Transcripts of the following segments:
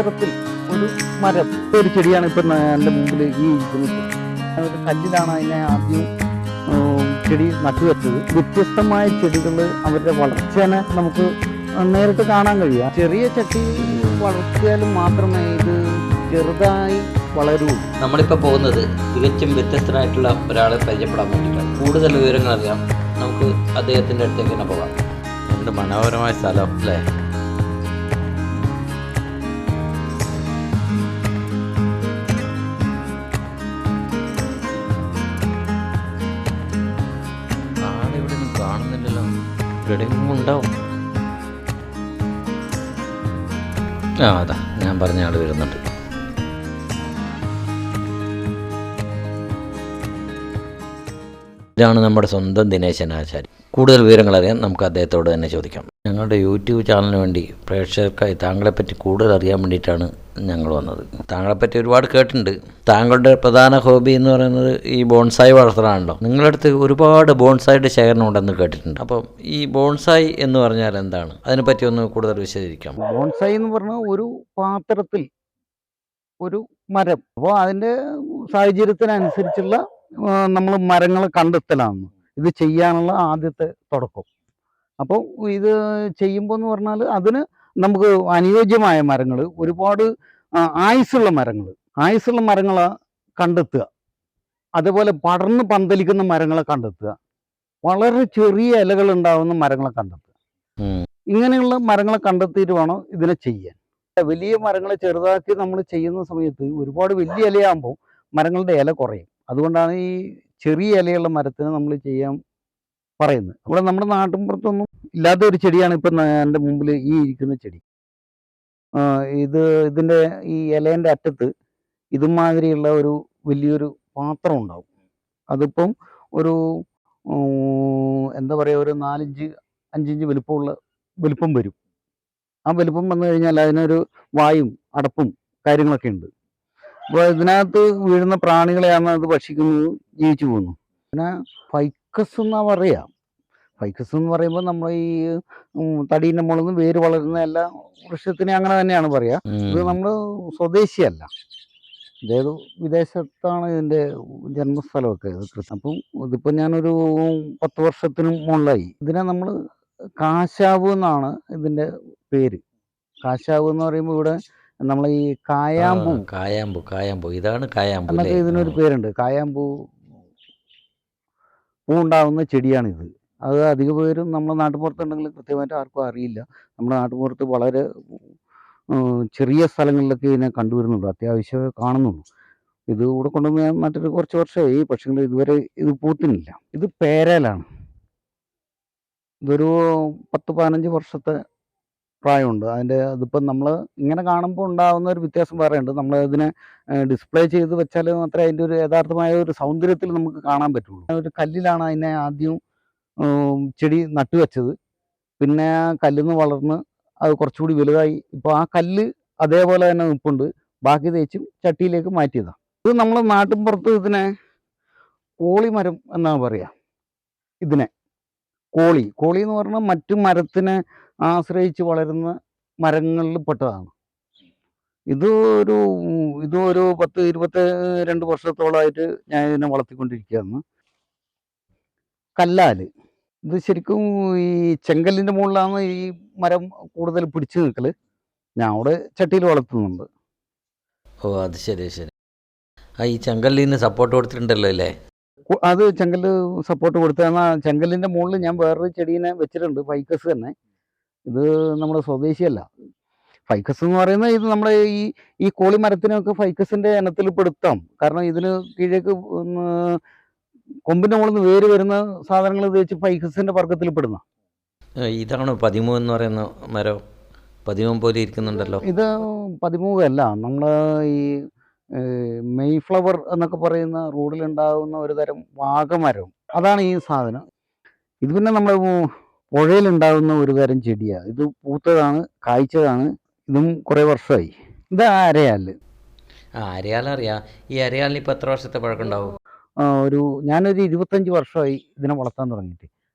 പാത്രത്തിൽ ഒരു മരം, ഒരു ചെടിയാണ് ഇപ്പം എൻ്റെ മുമ്പിൽ ഈ ഇരിക്കുന്നത്. ഒരു കല്ലിലാണ് അതിനെ ആദ്യം ചെടി നട്ടുവെച്ചത്. വ്യത്യസ്തമായ ചെടികൾ അവരുടെ വളർച്ചേനെ നമുക്ക് നേരിട്ട് കാണാൻ കഴിയുക. ചെറിയ ചട്ടി വളർത്തിയാലും മാത്രമേ ഇത് ചെറുതായി വളരുള്ളൂ. നമ്മളിപ്പോൾ പോകുന്നത് തികച്ചും വ്യത്യസ്തനായിട്ടുള്ള ഒരാളെ പരിചയപ്പെടാൻ വേണ്ടിയിട്ടാണ്. കൂടുതൽ വിവരങ്ങൾ അറിയാം, നമുക്ക് അദ്ദേഹത്തിൻ്റെ അടുത്തേക്ക് തന്നെ പോകാം. എന്ത് മനോഹരമായ സ്ഥലം അല്ലേ? ആളിവിടെ ഒന്നും കാണുന്നില്ലല്ലോ, എവിടെയെങ്കിലും ഉണ്ടാവും. അതാ ഞാൻ പറഞ്ഞ ആൾ വരുന്നുണ്ട്. ഇതാണ് നമ്മുടെ സ്വന്തം ദിനേശൻ ആചാരി. കൂടുതൽ വിവരങ്ങൾ അറിയാൻ നമുക്ക് അദ്ദേഹത്തോട് തന്നെ ചോദിക്കാം. ഞങ്ങളുടെ യൂട്യൂബ് ചാനലിന് വേണ്ടി പ്രേക്ഷകർക്കായി താങ്കളെപ്പറ്റി കൂടുതൽ അറിയാൻ വേണ്ടിയിട്ടാണ് ഞങ്ങൾ വന്നത്. താങ്കളെപ്പറ്റി ഒരുപാട് കേട്ടിട്ടുണ്ട്. താങ്കളുടെ പ്രധാന ഹോബി എന്ന് പറയുന്നത് ഈ ബോൺസായി വളർത്തലാണല്ലോ. നിങ്ങളുടെ അടുത്ത് ഒരുപാട് ബോൺസായിയുടെ ശേഖരണം ഉണ്ടെന്ന് കേട്ടിട്ടുണ്ട്. അപ്പം ഈ ബോൺസായി എന്ന് പറഞ്ഞാൽ എന്താണ്? അതിനെപ്പറ്റി ഒന്ന് കൂടുതൽ വിശദീകരിക്കാം. ബോൺസായി എന്ന് പറഞ്ഞാൽ ഒരു പാത്രത്തിൽ ഒരു മരം. അപ്പോൾ അതിൻ്റെ സാഹചര്യത്തിനനുസരിച്ചുള്ള നമ്മൾ മരങ്ങൾ കണ്ടെത്തലാണ് ഇത് ചെയ്യാനുള്ള ആദ്യത്തെ തുടക്കം. അപ്പോൾ ഇത് ചെയ്യുമ്പോൾ എന്ന് പറഞ്ഞാൽ അതിന് നമുക്ക് അനുയോജ്യമായ മരങ്ങൾ, ഒരുപാട് ആയുസ്സുള്ള മരങ്ങളെ കണ്ടെത്തുക. അതുപോലെ പടർന്ന് പന്തലിക്കുന്ന മരങ്ങളെ കണ്ടെത്തുക. വളരെ ചെറിയ ഇലകൾ ഉണ്ടാകുന്ന മരങ്ങളെ കണ്ടെത്തുക. ഇങ്ങനെയുള്ള മരങ്ങളെ കണ്ടെത്തിയിട്ട് വേണം ഇതിനെ ചെയ്യാൻ. വലിയ മരങ്ങളെ ചെറുതാക്കി നമ്മൾ ചെയ്യുന്ന സമയത്ത് ഒരുപാട് വലിയ ഇലയാകുമ്പോൾ മരങ്ങളുടെ ഇല കുറയും. അതുകൊണ്ടാണ് ഈ ചെറിയ ഇലയുള്ള മരത്തിന് നമ്മൾ ചെയ്യാൻ പറയുന്നത്. ഇവിടെ നമ്മുടെ നാട്ടിൻപുറത്തൊന്നും ഇല്ലാത്ത ഒരു ചെടിയാണ് ഇപ്പം എൻ്റെ മുമ്പിൽ ഈ ഇരിക്കുന്ന ചെടി. ഇതിൻ്റെ ഈ ഇലേൻ്റെ അറ്റത്ത് ഇതുമാതിരിയുള്ള ഒരു വലിയൊരു പാത്രം ഉണ്ടാവും. അതിപ്പം ഒരു എന്താ പറയുക, ഒരു 4-5 ഇഞ്ച് വലിപ്പം വരും. ആ വലിപ്പം വന്നു കഴിഞ്ഞാൽ അതിനൊരു വായും അടപ്പും കാര്യങ്ങളൊക്കെ ഉണ്ട്. അപ്പോൾ ഇതിനകത്ത് വീഴുന്ന പ്രാണികളെയാണ് അത് ഭക്ഷിക്കുന്നത്, ജീവിച്ചു പോകുന്നു. പിന്നെ ഫൈക്കസ് എന്നാ പറയുക. ഫൈക്കസ് എന്ന് പറയുമ്പോൾ നമ്മൾ ഈ തടീൻ്റെ മുകളിൽ നിന്ന് വേര് വളരുന്ന എല്ലാ വൃക്ഷത്തിനെ അങ്ങനെ തന്നെയാണ് പറയുക. ഇത് നമ്മൾ സ്വദേശിയല്ല, ഇതേത് വിദേശത്താണ് ഇതിൻ്റെ ജന്മസ്ഥലമൊക്കെ. അപ്പം ഇതിപ്പോൾ ഞാനൊരു 10 വർഷത്തിന് മുകളിലായി. ഇതിനെ നമ്മൾ കാശാവ് എന്നാണ് ഇതിൻ്റെ പേര്. കാശാവ് എന്ന് പറയുമ്പോൾ ഇവിടെ നമ്മൾ ഈ കായാമ്പൂ ഇതാണ് കായാമ്പൂ എന്നൊക്കെ ഇതിനൊരു പേരുണ്ട്. കായാമ്പൂ പൂ ഉണ്ടാകുന്ന ചെടിയാണിത്. അത് അധിക പേരും നമ്മുടെ നാട്ടുപുറത്തുണ്ടെങ്കിൽ കൃത്യമായിട്ട് ആർക്കും അറിയില്ല. നമ്മുടെ നാട്ടുപുറത്ത് വളരെ ചെറിയ സ്ഥലങ്ങളിലൊക്കെ ഇതിനെ കണ്ടുവരുന്നുള്ളൂ, അത്യാവശ്യമേ കാണുന്നുള്ളൂ. ഇത് ഇവിടെ കൊണ്ടുവന്ന് ഞാൻ നട്ടിട്ട് കുറച്ച് വർഷമായി, പക്ഷേ ഇതുവരെ ഇത് പൂത്തിനില്ല. ഇത് പേരയിലാണ്. ഇതൊരു 10-15 വർഷത്തെ പ്രായമുണ്ട് അതിപ്പം നമ്മൾ ഇങ്ങനെ കാണുമ്പോൾ ഉണ്ടാകുന്ന ഒരു വ്യത്യാസം വേറെയുണ്ട്. നമ്മൾ ഇതിനെ ഡിസ്പ്ലേ ചെയ്ത് വെച്ചാൽ മാത്രമേ അതിൻ്റെ ഒരു യഥാർത്ഥമായ ഒരു സൗന്ദര്യത്തിൽ നമുക്ക് കാണാൻ പറ്റുള്ളൂ. ഒരു കല്ലിലാണ് അതിനെ ആദ്യം ചെടി നട്ടുവെച്ചത്. പിന്നെ കല്ലിൽ നിന്ന് വളർന്ന് അത് കുറച്ചുകൂടി വലുതായി. ഇപ്പോൾ ആ കല്ല് അതേപോലെ തന്നെ നിൽപ്പുണ്ട്. ബാക്കി തേച്ചും ചട്ടിയിലേക്ക് മാറ്റിയതാണ്. ഇത് നമ്മൾ നാട്ടിൻപുറത്ത് ഇതിനെ കോളിമരം എന്നാണ് പറയുക. ഇതിനെ കോളി എന്ന് പറഞ്ഞാൽ മറ്റു മരത്തിനെ ആശ്രയിച്ച് വളരുന്ന മരങ്ങളിൽ പെട്ടതാണ്. ഇത് ഒരു 10-22 വർഷത്തോളമായിട്ട് ഞാൻ ഇതിനെ വളർത്തിക്കൊണ്ടിരിക്കുകയാണ്. കല്ലാല് ഇത് ശരിക്കും ഈ ചെങ്കല്ലിൻ്റെ മുകളിലാണ് ഈ മരം കൂടുതൽ പിടിച്ചു നിൽക്കൽ. ഞാൻ അവിടെ ചട്ടിയിൽ വളർത്തുന്നുണ്ട്. ഓ, അത് ശരി. ഈ ചെങ്കല്ലിന് സപ്പോർട്ട് കൊടുത്തിട്ടുണ്ടല്ലോ അല്ലേ? അത് ചെങ്കല്ല് സപ്പോർട്ട് കൊടുത്തതാണ്. ചെങ്കല്ലിൻ്റെ മുകളിൽ ഞാൻ വേറൊരു ചെടീനെ വെച്ചിട്ടുണ്ട്, ഫൈക്കസ് തന്നെ. ഇത് നമ്മുടെ സ്വദേശിയല്ല. ഫൈക്കസ് എന്ന് പറയുന്നത് ഇത് നമ്മുടെ ഈ കോളി മരത്തിനൊക്കെ ഫൈക്കസിൻ്റെ ഇനത്തിൽ പെടുത്താം. കാരണം ഇതിന് കീഴേക്ക് കൊമ്പിൻ്റെ മുകളിൽ നിന്ന് വേര് വരുന്ന സാധനങ്ങൾ ഉപയോഗിച്ച് ഫൈക്കസിൻ്റെ വർഗത്തിൽ പെടുന്ന. ഇതാണ് 13 എന്ന് പറയുന്ന മരം. 13 പോലെ ഇരിക്കുന്നുണ്ടല്ലോ. ഇത് 13 അല്ല, നമ്മൾ ഈ മെയ് ഫ്ലവർ എന്നൊക്കെ പറയുന്ന റോഡിലുണ്ടാകുന്ന ഒരു തരം വാഗമരം, അതാണ് ഈ സാധനം. ഇത് പിന്നെ നമ്മൾ പുഴയിലുണ്ടാകുന്ന ഒരു തരം ചെടിയാണ്. ഇത് പൂത്തതാണ്, കായ്ച്ചതാണ്. ഇതും കുറേ വർഷമായി. ഇത് അരയാല്. അരയാലറിയാം. ഈ അരയാലിന് ഇപ്പോൾ എത്ര വർഷത്തെ പഴക്കമുണ്ടാവും? ഞാനൊരു 25 വർഷമായി ഇതിനെ വളർത്താൻ തുടങ്ങിയിട്ട്.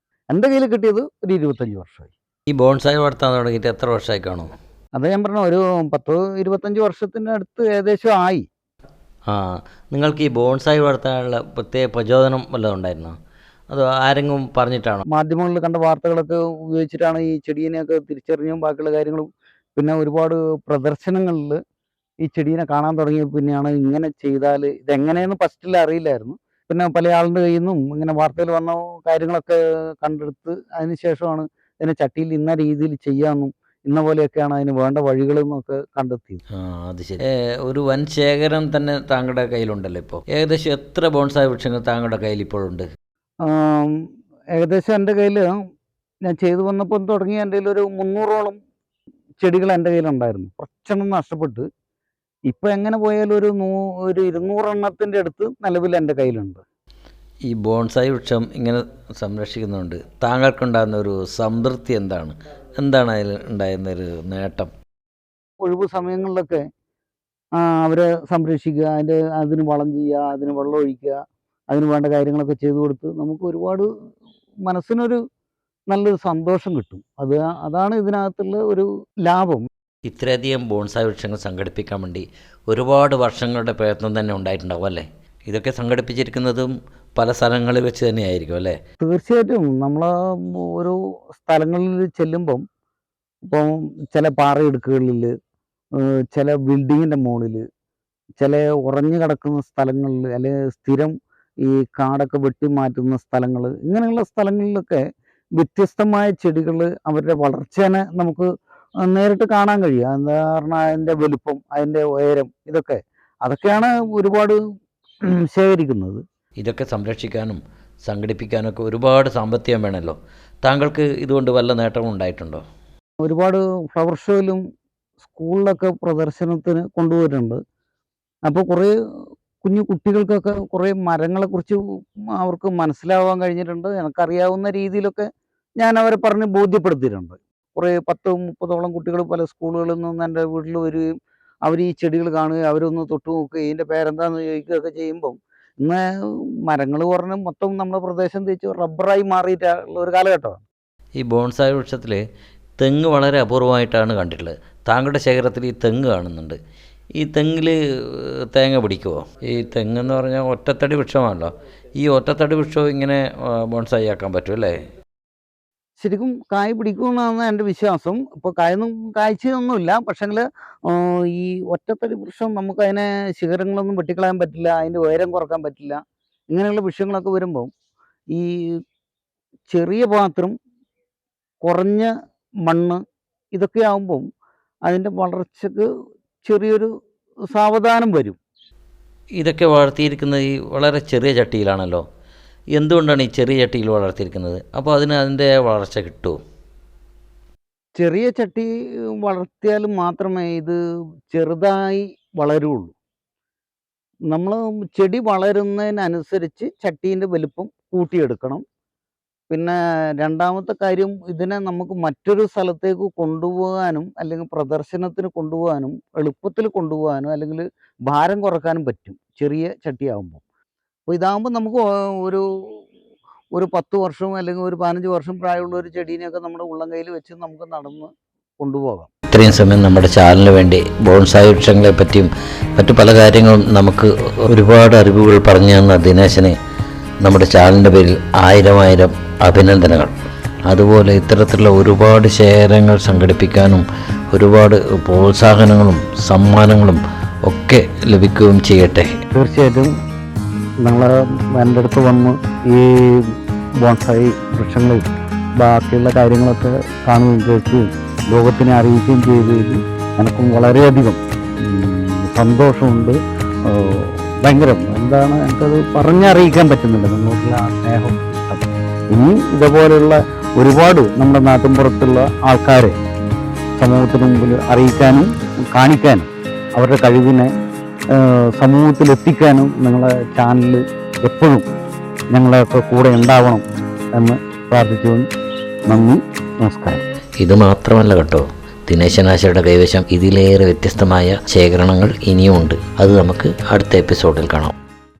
എൻ്റെ കയ്യിൽ കിട്ടിയത് ഒരു 25 വർഷമായി. ഈ ബോൺസായി വളർത്താൻ തുടങ്ങിയിട്ട് എത്ര വർഷമായി കാണും? അത് ഞാൻ പറഞ്ഞ ഒരു 10-25 വർഷത്തിൻ്റെ അടുത്ത് ഏകദേശം ആയി. ആ, നിങ്ങൾക്ക് ഈ ബോൺസായി വളർത്താനുള്ള പ്രത്യേക പ്രചോദനം വല്ലതും ഉണ്ടായിരുന്നോ, അതോ ആരെങ്കിലും പറഞ്ഞിട്ടാണോ? മാധ്യമങ്ങളിൽ കണ്ട വാർത്തകളൊക്കെ ഉപയോഗിച്ചിട്ടാണ് ഈ ചെടീനെയൊക്കെ തിരിച്ചറിഞ്ഞും ബാക്കിയുള്ള കാര്യങ്ങളും. പിന്നെ ഒരുപാട് പ്രദർശനങ്ങളിൽ ഈ ചെടീനെ കാണാൻ തുടങ്ങിയ പിന്നെയാണ് ഇങ്ങനെ ചെയ്താൽ ഇതെങ്ങനെയെന്ന് ഫസ്റ്റിൽ അറിയില്ലായിരുന്നു. പിന്നെ പല ആളുടെ കയ്യിൽ നിന്നും ഇങ്ങനെ വാർത്തയിൽ വന്ന കാര്യങ്ങളൊക്കെ കണ്ടെടുത്ത് അതിന് ശേഷമാണ് ഇതിനെ ചട്ടിയിൽ ഇന്ന രീതിയിൽ ചെയ്യാമെന്നും ഇന്ന പോലെയൊക്കെയാണ് അതിന് വേണ്ട വഴികളെന്നൊക്കെ കണ്ടെത്തിയത്. ആ, അത് ശരി. ഒരു വൻ ശേഖരം തന്നെ താങ്കളുടെ കയ്യിലുണ്ടല്ലോ ഇപ്പോൾ. ഏകദേശം എത്ര ബോൺസായി വൃക്ഷങ്ങൾ താങ്കളുടെ കയ്യിൽ ഇപ്പോഴുണ്ട്? ആം, ഏകദേശം എൻ്റെ കയ്യിൽ ഞാൻ ചെയ്തു വന്നപ്പോൾ തുടങ്ങി എൻ്റെ കയ്യിൽ ഒരു 300ഓളം ചെടികൾ എൻ്റെ കയ്യിലുണ്ടായിരുന്നു. കുറച്ചെണ്ണം നഷ്ടപ്പെട്ട് ഇപ്പം എങ്ങനെ പോയാലും ഒരു 200 എണ്ണത്തിൻ്റെ അടുത്ത് നിലവിൽ എൻ്റെ കയ്യിലുണ്ട്. ഈ ബോൺസായി വൃക്ഷം ഇങ്ങനെ സംരക്ഷിക്കുന്നുണ്ട് താങ്കൾക്കുണ്ടാകുന്ന ഒരു സംതൃപ്തി എന്താണ്? എന്താണ് അതിൽ ഉണ്ടായിരുന്ന ഒരു നേട്ടം? ഒഴിവ് സമയങ്ങളിലൊക്കെ അവരെ സംരക്ഷിക്കുക, അതിന് വളം ചെയ്യുക, അതിന് വെള്ളം ഒഴിക്കുക, അതിന് വേണ്ട കാര്യങ്ങളൊക്കെ ചെയ്തു കൊടുത്ത് നമുക്ക് ഒരുപാട് മനസ്സിനൊരു നല്ലൊരു സന്തോഷം കിട്ടും. അതാണ് ഇതിനകത്തുള്ള ഒരു ലാഭം. ഇത്രയധികം ബോൺസായി വൃക്ഷങ്ങൾ സംഘടിപ്പിക്കാൻ വേണ്ടി ഒരുപാട് വർഷങ്ങളുടെ പ്രയത്നം തന്നെ ഉണ്ടായിട്ടുണ്ടാവും അല്ലേ? ഇതൊക്കെ സംഘടിപ്പിച്ചിരിക്കുന്നതും പല സ്ഥലങ്ങളിൽ വെച്ച് തന്നെയായിരിക്കും അല്ലേ? തീർച്ചയായിട്ടും നമ്മൾ ഓരോ സ്ഥലങ്ങളിൽ ചെല്ലുമ്പം ഇപ്പം ചില പാറയിടുക്കുകളിൽ, ചില ബിൽഡിങ്ങിൻ്റെ മുകളിൽ, ചില ഉറഞ്ഞു കിടക്കുന്ന സ്ഥലങ്ങളിൽ, അല്ലെങ്കിൽ സ്ഥിരം ഈ കാടൊക്കെ വെട്ടി മാറ്റുന്ന സ്ഥലങ്ങൾ, ഇങ്ങനെയുള്ള സ്ഥലങ്ങളിലൊക്കെ വ്യത്യസ്തമായ ചെടികൾ അവരുടെ വളർച്ചേനെ നമുക്ക് നേരിട്ട് കാണാൻ കഴിയും. എന്താ പറഞ്ഞാൽ അതിൻ്റെ വലുപ്പം, അതിൻ്റെ ഉയരം, അതൊക്കെയാണ് ഒരുപാട് ശേഖരിക്കുന്നത്. ഇതൊക്കെ സംരക്ഷിക്കാനും സംഘടിപ്പിക്കാനും ഒക്കെ ഒരുപാട് സാമ്പത്തികം വേണമല്ലോ. താങ്കൾക്ക് ഇതുകൊണ്ട് വല്ല നേട്ടവും ഉണ്ടായിട്ടുണ്ടോ? ഒരുപാട് ഫ്ലവർ ഷോയിലും സ്കൂളിലൊക്കെ പ്രദർശനത്തിന് കൊണ്ടുപോയിട്ടുണ്ട്. അപ്പോൾ കുറേ കുഞ്ഞു കുട്ടികൾക്കൊക്കെ കുറേ മരങ്ങളെക്കുറിച്ച് അവർക്ക് മനസ്സിലാവാൻ കഴിഞ്ഞിട്ടുണ്ട്. എനിക്കറിയാവുന്ന രീതിയിലൊക്കെ ഞാൻ അവരെ പറഞ്ഞ് ബോധ്യപ്പെടുത്തിയിട്ടുണ്ട്. കുറേ 10-30ഓളം കുട്ടികൾ പല സ്കൂളുകളിൽ നിന്ന് എൻ്റെ വീട്ടിൽ വരികയും അവർ ഈ ചെടികൾ കാണുകയും അവരൊന്ന് തൊട്ട് നോക്കുകയും ഇതിൻ്റെ പേരെന്താണെന്ന് ചോദിക്കുകയൊക്കെ ചെയ്യുമ്പം ഇന്ന് മരങ്ങൾ പറഞ്ഞ് മൊത്തം നമ്മുടെ പ്രദേശം തിരിച്ച് റബ്ബറായി മാറിയിട്ടുള്ള ഒരു കാലഘട്ടമാണ്. ഈ ബോൺസായി വൃക്ഷത്തിൽ തെങ്ങ് വളരെ അപൂർവമായിട്ടാണ് കണ്ടിട്ടുള്ളത്. താങ്കളുടെ ശേഖരത്തിൽ ഈ തെങ്ങ് കാണുന്നുണ്ട്. ഈ തെങ്ങിൽ തേങ്ങ പിടിക്കുമോ? ഈ തെങ്ങെന്ന് പറഞ്ഞാൽ ഒറ്റത്തടി വൃക്ഷമാണല്ലോ. ഈ ഒറ്റത്തടി വൃക്ഷവും ഇങ്ങനെ ബോൺസായി ആക്കാൻ പറ്റും അല്ലേ? ശരിക്കും കായ് പിടിക്കുമെന്നാണ് എൻ്റെ വിശ്വാസം. ഇപ്പോൾ കായൊന്നും കായ്ച്ചൊന്നുമില്ല. പക്ഷേങ്കിൽ ഈ ഒറ്റത്തടി വൃക്ഷം നമുക്കതിനെ ശിഖരങ്ങളൊന്നും വെട്ടിക്കളയാൻ പറ്റില്ല, അതിൻ്റെ ഉയരം കുറക്കാൻ പറ്റില്ല. ഇങ്ങനെയുള്ള വിഷയങ്ങളൊക്കെ വരുമ്പം ഈ ചെറിയ പാത്രം, കുറഞ്ഞ മണ്ണ്, ഇതൊക്കെ ആകുമ്പം അതിൻ്റെ വളർച്ചയ്ക്ക് ചെറിയൊരു സാവധാനം വരും. ഇതൊക്കെ വളർത്തിയിരിക്കുന്നത് ഈ വളരെ ചെറിയ ചട്ടിയിലാണല്ലോ. എന്തുകൊണ്ടാണ് ഈ ചെറിയ ചട്ടിയിൽ വളർത്തിയിരിക്കുന്നത്? അപ്പോൾ അതിൻ്റെ വളർച്ച കിട്ടുമോ? ചെറിയ ചട്ടി വളർത്തിയാൽ മാത്രമേ ഇത് ചെറുതായി വളരുള്ളൂ. നമ്മൾ ചെടി വളരുന്നതിനനുസരിച്ച് ചട്ടീൻ്റെ വലുപ്പം കൂട്ടിയെടുക്കണം. പിന്നെ രണ്ടാമത്തെ കാര്യം, ഇതിനെ നമുക്ക് മറ്റൊരു സ്ഥലത്തേക്ക് കൊണ്ടുപോകാനും അല്ലെങ്കിൽ പ്രദർശനത്തിന് കൊണ്ടുപോകാനും എളുപ്പത്തിൽ കൊണ്ടുപോകാനും അല്ലെങ്കിൽ ഭാരം കുറക്കാനും പറ്റും ചെറിയ ചട്ടിയാകുമ്പോൾ. അപ്പോൾ ഇതാകുമ്പോൾ നമുക്ക് ഒരു 10 വർഷം അല്ലെങ്കിൽ ഒരു 15 വർഷം പ്രായമുള്ള ഒരു ചെടീനെയൊക്കെ നമ്മുടെ ഉള്ളം കയ്യിൽ വെച്ച് നമുക്ക് നടന്ന് കൊണ്ടുപോകാം. ഇത്രയും സമയം നമ്മുടെ ചാനലിന് വേണ്ടി ബോൺസായി വൃക്ഷങ്ങളെ പറ്റിയും മറ്റു പല കാര്യങ്ങളും നമുക്ക് ഒരുപാട് അറിവുകൾ പറഞ്ഞു തന്ന ദിനേശനെ നമ്മുടെ ചാനലിൻ്റെ പേരിൽ 1000 അഭിനന്ദനങ്ങൾ. അതുപോലെ ഇത്തരത്തിലുള്ള ഒരുപാട് ശേഖരങ്ങൾ സംഘടിപ്പിക്കാനും ഒരുപാട് പ്രോത്സാഹനങ്ങളും സമ്മാനങ്ങളും ഒക്കെ ലഭിക്കുകയും ചെയ്യട്ടെ. തീർച്ചയായിട്ടും നിങ്ങൾ എൻ്റെ അടുത്ത് വന്ന് ഈ ബോൺസായി വൃക്ഷങ്ങളിൽ ബാക്കിയുള്ള കാര്യങ്ങളൊക്കെ കാണുകയും കേൾക്കുകയും ലോകത്തിനെ അറിയിക്കുകയും ചെയ്തതിൽ എനിക്കും വളരെയധികം സന്തോഷമുണ്ട്. ഭയങ്കരം എനിക്കത് പറഞ്ഞറിയിക്കാൻ പറ്റുന്നില്ല നിങ്ങൾക്കുള്ള ആ സ്നേഹം, ഇഷ്ടം. ഇനിയും ഇതുപോലെയുള്ള ഒരുപാട് നമ്മുടെ നാട്ടിൻപുറത്തുള്ള ആൾക്കാരെ സമൂഹത്തിന് മുമ്പിൽ അറിയിക്കാനും കാണിക്കാനും അവരുടെ കഴിവിനെ സമൂഹത്തിലെത്തിക്കാനും നിങ്ങളെ ചാനൽ എപ്പോഴും ഞങ്ങളെയൊക്കെ കൂടെ ഉണ്ടാവണം എന്ന് പ്രാർത്ഥിച്ചുകൊണ്ട് നന്ദി, നമസ്കാരം. ഇത് മാത്രമല്ല കേട്ടോ, ദിനേശനാശയുടെ കൈവശം ഇതിലേറെ വ്യത്യസ്തമായ ശേഖരണങ്ങൾ ഇനിയുമുണ്ട്. അത് നമുക്ക് അടുത്ത എപ്പിസോഡിൽ കാണാം.